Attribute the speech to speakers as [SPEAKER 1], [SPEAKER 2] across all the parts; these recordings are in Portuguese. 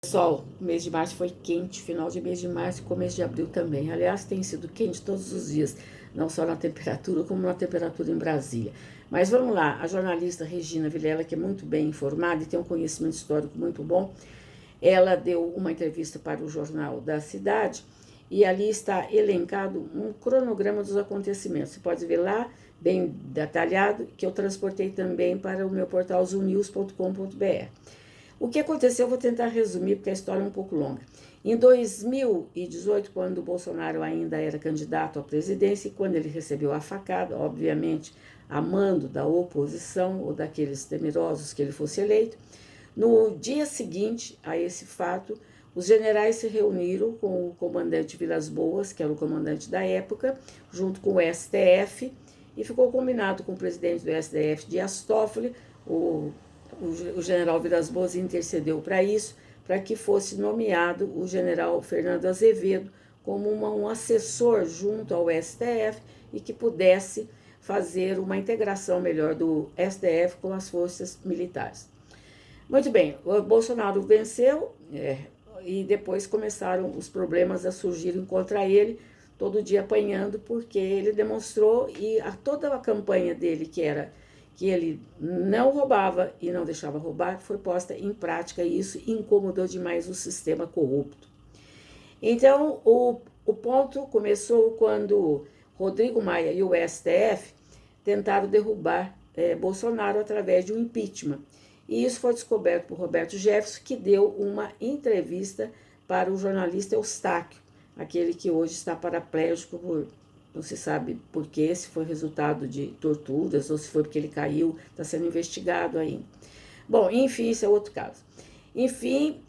[SPEAKER 1] Pessoal, o mês de março foi quente, final de mês de março e começo de abril também. Aliás, tem sido quente todos os dias, não só na temperatura, como na temperatura em Brasília. Mas vamos lá, a jornalista Regina Vilela, que é muito bem informada e tem um conhecimento histórico muito bom, ela deu uma entrevista para o Jornal da Cidade e ali está elencado um cronograma dos acontecimentos. Você pode ver lá, bem detalhado, que eu transportei também para o meu portal zoomnews.com.br. O que aconteceu, eu vou tentar resumir, porque a história é um pouco longa. Em 2018, quando o Bolsonaro ainda era candidato à presidência, e quando ele recebeu a facada, obviamente, a mando da oposição ou daqueles temerosos que ele fosse eleito, no dia seguinte a esse fato, os generais se reuniram com o comandante Vilas Boas, que era o comandante da época, junto com o STF, e ficou combinado com o presidente do STF, Dias Toffoli, o general Vilas Boas intercedeu para isso, para que fosse nomeado o general Fernando Azevedo como um assessor junto ao STF e que pudesse fazer uma integração melhor do STF com as forças militares. Muito bem, o Bolsonaro venceu e depois começaram os problemas a surgirem contra ele, todo dia apanhando, porque ele demonstrou, e toda a campanha dele, que era que ele não roubava e não deixava roubar, foi posta em prática e isso incomodou demais o sistema corrupto. Então, o ponto começou quando Rodrigo Maia e o STF tentaram derrubar Bolsonaro através de um impeachment. E isso foi descoberto por Roberto Jefferson, que deu uma entrevista para o jornalista Eustáquio, aquele que hoje está paraplégico por não se sabe por quê, se foi resultado de torturas ou se foi porque ele caiu, está sendo investigado ainda. Bom, enfim, isso é outro caso. Enfim,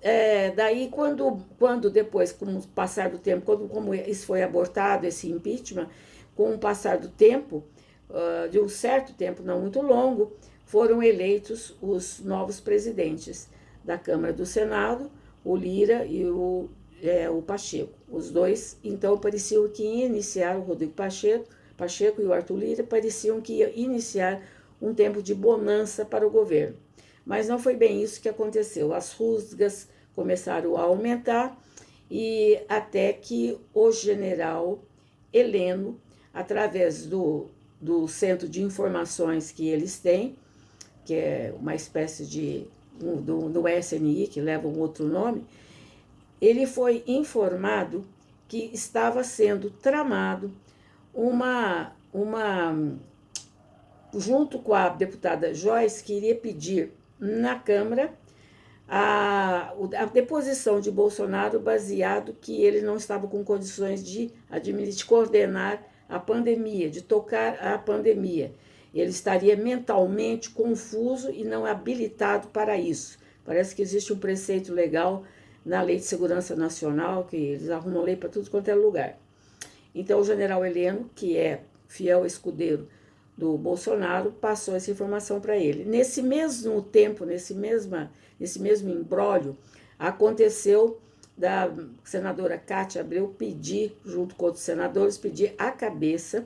[SPEAKER 1] daí quando depois, com o passar do tempo, como isso foi abortado, esse impeachment, com o passar do tempo, de um certo tempo, não muito longo, foram eleitos os novos presidentes da Câmara e do Senado, o Lira e o Pacheco. Os dois, então, pareciam que iam iniciar, o Rodrigo Pacheco e o Arthur Lira, pareciam que iam iniciar um tempo de bonança para o governo. Mas não foi bem isso que aconteceu. As rusgas começaram a aumentar e até que o general Heleno, através do centro de informações que eles têm, que é uma espécie do SNI, que leva um outro nome, ele foi informado que estava sendo tramado junto com a deputada Joyce, que iria pedir na Câmara a deposição de Bolsonaro, baseado que ele não estava com condições de coordenar a pandemia, de tocar a pandemia. Ele estaria mentalmente confuso e não habilitado para isso. Parece que existe um preceito legal na Lei de Segurança Nacional, que eles arrumam lei para tudo quanto é lugar. Então, o general Heleno, que é fiel escudeiro do Bolsonaro, passou essa informação para ele. Nesse mesmo tempo, nesse mesmo imbróglio, aconteceu da senadora Cátia Abreu pedir, junto com outros senadores, pedir a cabeça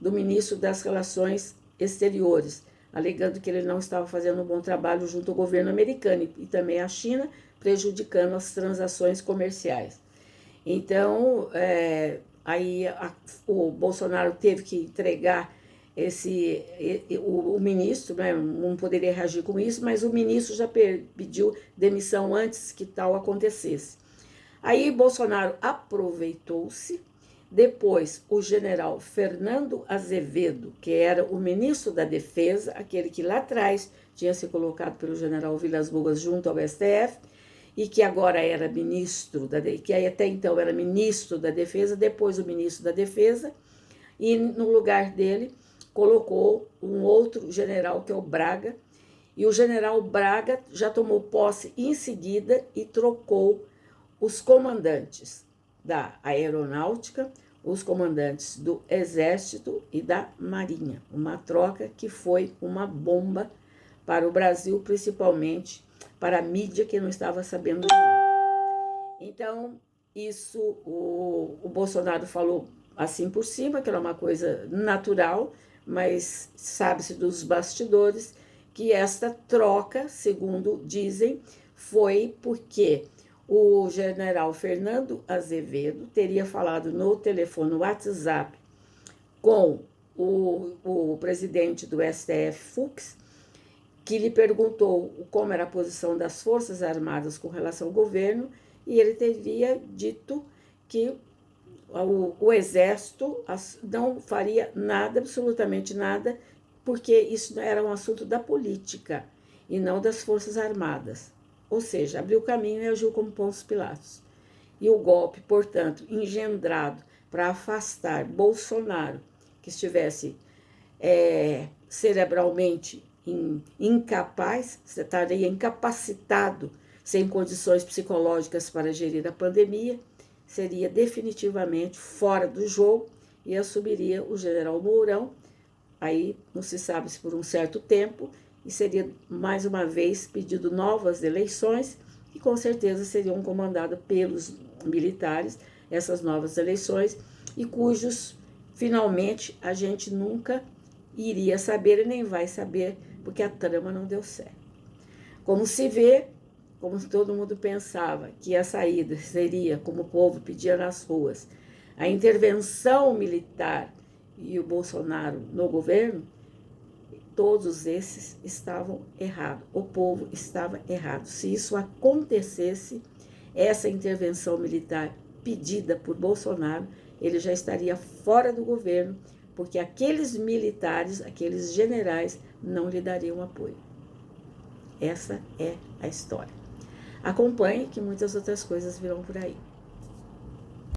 [SPEAKER 1] do ministro das Relações Exteriores, alegando que ele não estava fazendo um bom trabalho junto ao governo americano e também a China, prejudicando as transações comerciais. Então, aí o Bolsonaro teve que entregar o ministro, né, não poderia reagir com isso, mas o ministro já pediu demissão antes que tal acontecesse. Aí Bolsonaro aproveitou-se. Depois, o general Fernando Azevedo, que era o ministro da Defesa, aquele que lá atrás tinha se colocado pelo general Vilas Boas junto ao STF, e que agora era ministro, que até então era ministro da Defesa, depois o ministro da Defesa, e no lugar dele colocou um outro general, que é o Braga, e o general Braga já tomou posse em seguida e trocou os comandantes da Aeronáutica, os comandantes do Exército e da Marinha. Uma troca que foi uma bomba para o Brasil, principalmente para a mídia, que não estava sabendo de nada. Então, isso o Bolsonaro falou assim por cima, que era uma coisa natural, mas sabe-se dos bastidores que esta troca, segundo dizem, foi porque o general Fernando Azevedo teria falado no telefone WhatsApp com o presidente do STF, Fux, que lhe perguntou como era a posição das Forças Armadas com relação ao governo, e ele teria dito que o Exército não faria nada, absolutamente nada, porque isso era um assunto da política e não das Forças Armadas. Ou seja, abriu caminho e agiu como Pôncio Pilatos. E o golpe, portanto, engendrado para afastar Bolsonaro, que estivesse cerebralmente incapaz, você estaria incapacitado, sem condições psicológicas para gerir a pandemia, seria definitivamente fora do jogo e assumiria o general Mourão, aí não se sabe se por um certo tempo, e seria mais uma vez pedido novas eleições, e com certeza seriam comandadas pelos militares essas novas eleições, e cujos finalmente a gente nunca iria saber e nem vai saber, porque a trama não deu certo. Como se vê, como todo mundo pensava que a saída seria, como o povo pedia nas ruas, a intervenção militar e o Bolsonaro no governo, todos esses estavam errados. O povo estava errado. Se isso acontecesse, essa intervenção militar pedida por Bolsonaro, ele já estaria fora do governo, porque aqueles militares, aqueles generais, não lhe dariam apoio. Essa é a história. Acompanhe que muitas outras coisas virão por aí.